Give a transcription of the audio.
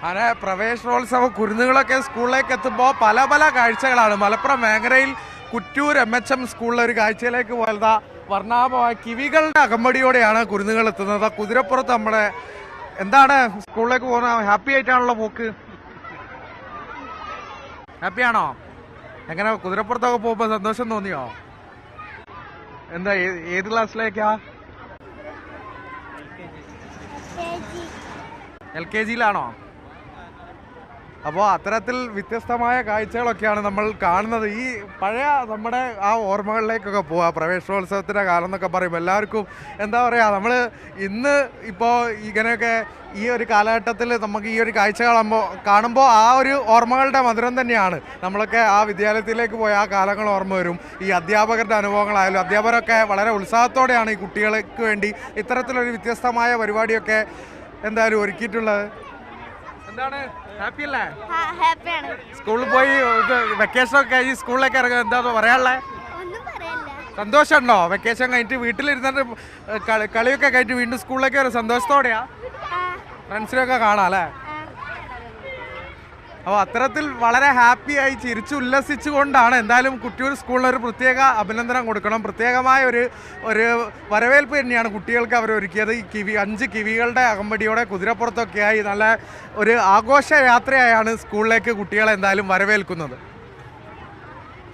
അങ്ങനെ പ്രവേശനോത്സവ കുരുന്നുകളൊക്കെ സ്കൂളിലേക്ക് എത്തുമ്പോൾ പല പല കാഴ്ചകളാണ്. മലപ്പുറം വേങ്ങരയിൽ കുറ്റൂർ MHM സ്കൂളിലെ ഒരു കാഴ്ചയിലേക്ക് പോയതാ വർണ്ണാഭമായ കിവികളുടെ അകമ്പടിയോടെയാണ് കുരുന്നുകൾ എത്തുന്നത്. കുതിരപ്പുറത്ത് നമ്മുടെ എന്താണ് സ്കൂളിലേക്ക് പോകുന്ന ഹാപ്പി ആയിട്ടാണല്ലോ പോക്ക്. ഹാപ്പിയാണോ? എങ്ങനെ കുതിരപ്പുറത്തൊക്കെ പോകുമ്പോ സന്തോഷം തോന്നിയോ? എന്താ ഏത് ക്ലാസ്സിലേക്കാ? LKG-യിലാണോ? അപ്പോൾ അത്തരത്തിൽ വ്യത്യസ്തമായ കാഴ്ചകളൊക്കെയാണ് നമ്മൾ കാണുന്നത്. ഈ പഴയ നമ്മുടെ ആ ഓർമ്മകളിലേക്കൊക്കെ പോവുക. പ്രവേശനോത്സവത്തിൻ്റെ കാലം എന്നൊക്കെ പറയുമ്പോൾ എല്ലാവർക്കും എന്താ പറയുക, നമ്മൾ ഇന്ന് ഇപ്പോൾ ഇങ്ങനെയൊക്കെ ഈ ഒരു കാലഘട്ടത്തിൽ നമുക്ക് ഈ ഒരു കാഴ്ച കാണുമ്പോൾ ആ ഒരു ഓർമ്മകളുടെ മധുരം തന്നെയാണ്. നമ്മളൊക്കെ ആ വിദ്യാലയത്തിലേക്ക് പോയ ആ കാലങ്ങൾ ഓർമ്മ വരും. ഈ അധ്യാപകരുടെ അനുഭവങ്ങളായാലും അധ്യാപകരൊക്കെ വളരെ ഉത്സാഹത്തോടെയാണ് ഈ കുട്ടികൾക്ക് വേണ്ടി ഇത്തരത്തിലൊരു വ്യത്യസ്തമായ പരിപാടിയൊക്കെ എന്തായാലും ഒരുക്കിയിട്ടുള്ളത്. എന്താണ്, ഹാപ്പി അല്ലേ? സ്കൂളിൽ പോയി വെക്കേഷൻ ഒക്കെ കഴിഞ്ഞ് സ്കൂളിലേക്ക് ഇറങ്ങുക, എന്താ പറയാനുള്ളത്? സന്തോഷമുണ്ടോ? വെക്കേഷൻ കഴിഞ്ഞിട്ട് വീട്ടിലിരുന്നിട്ട് കളിയൊക്കെ കഴിഞ്ഞിട്ട് വീണ്ടും സ്കൂളിലേക്ക് ഒരു സന്തോഷത്തോടെയാ? ഫ്രണ്ട്സിനൊക്കെ കാണാം അല്ലേ? അപ്പോൾ അത്തരത്തിൽ വളരെ ഹാപ്പിയായി ചിരിച്ചു ഉല്ലസിച്ചുകൊണ്ടാണ് എന്തായാലും കുട്ടിയൂർ സ്കൂളിന് ഒരു പ്രത്യേക അഭിനന്ദനം കൊടുക്കണം. പ്രത്യേകമായ ഒരു വരവേൽപ്പ് തന്നെയാണ് കുട്ടികൾക്ക് അവർ ഒരുക്കിയത്. ഈ 5 കിവികളുടെ അകമ്പടിയോടെ കുതിരപ്പുറത്തൊക്കെയായി നല്ല ഒരു ആഘോഷ യാത്രയായാണ് സ്കൂളിലേക്ക് കുട്ടികളെ എന്തായാലും വരവേൽക്കുന്നത്.